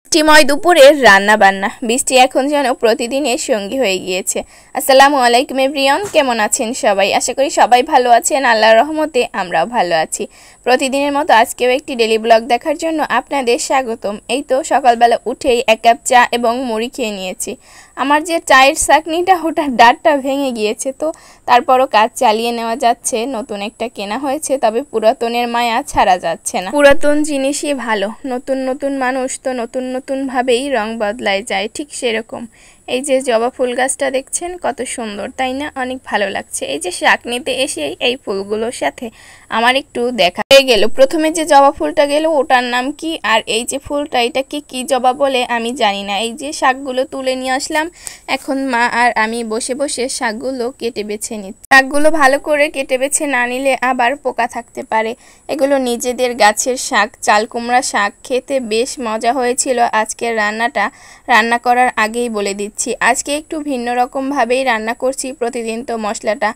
বৃষ্টিময় দুপুরের রান্না বান্না। বৃষ্টি এখন যেন প্রতিদিনের সঙ্গী হয়ে গিয়েছে। আসসালামু আলাইকুম এভরিওয়ান, কেমন আছেন সবাই? আশা করি সবাই ভালো আছেন। আল্লাহর রহমতে আমরাও ভালো আছি। প্রতিদিনের মতো আজকেও একটি ডেলি ব্লগ দেখার জন্য আপনাদের স্বাগতম। এই তো সকালবেলা উঠেই এক কাপ চা এবং মুড়ি খেয়ে নিয়েছি। আমার যে চায়ের ছাঁকনিটা ওটার ডাঁটটা ভেঙে গিয়েছে, তো তারপরও কাজ চালিয়ে নেওয়া যাচ্ছে। নতুন একটা কেনা হয়েছে, তবে পুরাতনের মায়া ছাড়া যাচ্ছে না। পুরাতন জিনিসই ভালো। নতুন নতুন মানুষ তো নতুন নতুনভাবেই রং বদলায় যায়, ঠিক সেরকম। এই যে জবা ফুল গাছটা দেখছেন, কত সুন্দর তাই না? অনেক ভালো লাগছে। এই যে শাকনিতে এসে এই ফুলগুলোর সাথে আমার একটু দেখা হয়ে গেল। প্রথমে যে জবা ফুলটা গেল ওটার নাম কি, আর এই যে ফুলটা এটাকে কি জবা বলে আমি জানি না। এই যে শাকগুলো তুলে নিয়ে আসলাম, এখন মা আর আমি বসে বসে শাকগুলো কেটে বেছে নিচ্ছি। শাকগুলো ভালো করে কেটে বেছে না নিলে আবার পোকা থাকতে পারে। এগুলো নিজেদের গাছের শাক, চাল কুমড়া শাক। খেতে বেশ মজা হয়েছিল আজকের রান্নাটা। রান্না করার আগেই বলে দিচ্ছি, আজকে একটু ভিন্ন রকমভাবেই রান্না করছি। প্রতিদিন তো মশলাটা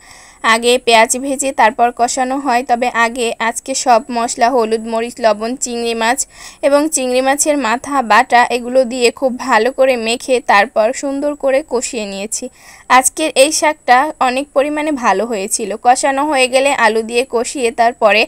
আগে পেঁয়াজ ভেজে তারপর কষানো হয়, তবে আজকে সব মশলা হলুদ মরিচ লবণ চিংড়ি মাছ এবং চিংড়ি মাছের মাথা বাটা এগুলো দিয়ে খুব ভালো করে মেখে তারপর সুন্দর করে কষিয়ে নিয়েছি। আজকের এই শাকটা অনেক পরিমাণে ভালো হয়েছিল। কষানো হয়ে গেলে আলু দিয়ে কষিয়ে তারপরে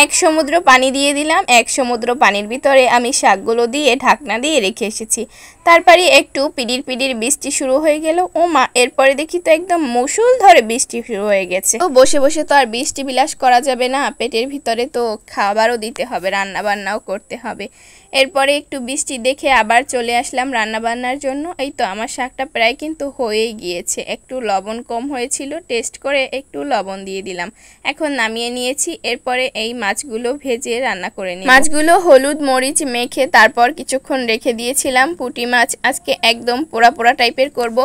এক সমুদ্র পানি দিয়ে দিলাম। এক সমুদ্র পানির ভিতরে আমি শাকগুলো দিয়ে ঢাকনা দিয়ে রেখে এসেছি। তারপরে একটু পিডির পিডির বৃষ্টি শুরু হয়ে গেল। ও মা, এরপরে দেখি তো একদম মুষল ধরে বৃষ্টি শুরু হয়ে গেছে। তো বসে বসে তো আর বৃষ্টি বিলাস করা যাবে না, পেটের ভিতরে তো খাবারও দিতে হবে, রান্না বান্নাও করতে হবে। এরপরে একটু বৃষ্টি দেখে আবার চলে আসলাম রান্না বান্নার জন্য। এই তো আমার শাকটা প্রায় কিন্তু হয়েই গিয়েছে। একটু লবণ কম হয়েছিল, টেস্ট করে একটু লবণ দিয়ে দিলাম। এখন নামিয়ে নিয়েছি। এরপরে এই মাছগুলো ভেজে রান্না করে নিই। মাছগুলো হলুদ মরিচ মেখে তারপর কিছুক্ষণ রেখে দিয়েছিলাম। পুঁটি মাছ আজকে একদম পোড়া পোড়া টাইপের করব।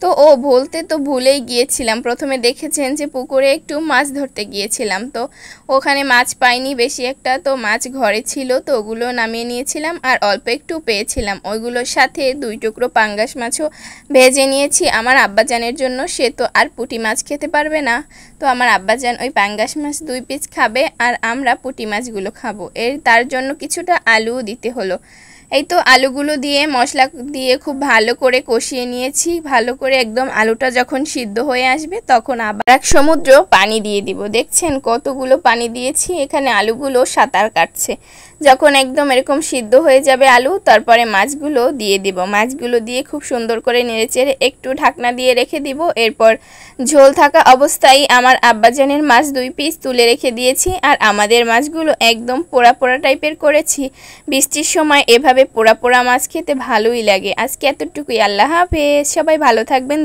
তো বলতে তো ভুলেই গিয়েছিলাম, প্রথমে দেখেছেন যে পুকুরে একটু মাছ ধরতে গিয়েছিলাম, তো ওখানে মাছ পাইনি বেশি একটা, তো মাছ ঘরে ছিল, তো ওগুলো নামিয়ে নিয়েছিলাম আর অল্প একটু পেয়েছিলাম। ওইগুলোর সাথে 2 টুকরো পাঙ্গাস মাছও ভেজে নিয়েছি আমার আব্বাজানের জন্য। সে তো আর পুঁটি মাছ খেতে পারবে না, তো আমার আব্বাজান ওই পাঙ্গাস মাছ 2 পিস খাবে আর আমরা পুঁটি মাছগুলো খাবো। তার জন্য কিছুটা আলুও দিতে হলো। এই তো আলুগুলো দিয়ে মশলা দিয়ে খুব ভালো করে কষিয়ে নিয়েছি। ভালো করে একদম আলুটা যখন সিদ্ধ হয়ে আসবে তখন আবার এক সমুদ্র পানি দিয়ে দিব। দেখছেন কতগুলো পানি দিয়েছি, এখানে আলুগুলো সাঁতার কাটছে। যখন একদম এরকম সিদ্ধ হয়ে যাবে আলু, তারপরে মাছগুলো দিয়ে দিব। মাছগুলো দিয়ে খুব সুন্দর করে নেড়েচেড়ে একটু ঢাকনা দিয়ে রেখে দিব। এরপর ঝোল থাকা অবস্থায় আমার আব্বাজানের মাছ 2 পিস তুলে রেখে দিয়েছি, আর আমাদের মাছগুলো একদম পোড়া পোড়া টাইপের করেছি। বৃষ্টির সময় এভাবে পোড়া পোড়া মাছ খেতে ভালোই লাগে। আজকে এতটুকুই। আল্লাহ হাফেজ, সবাই ভালো থাকবেন।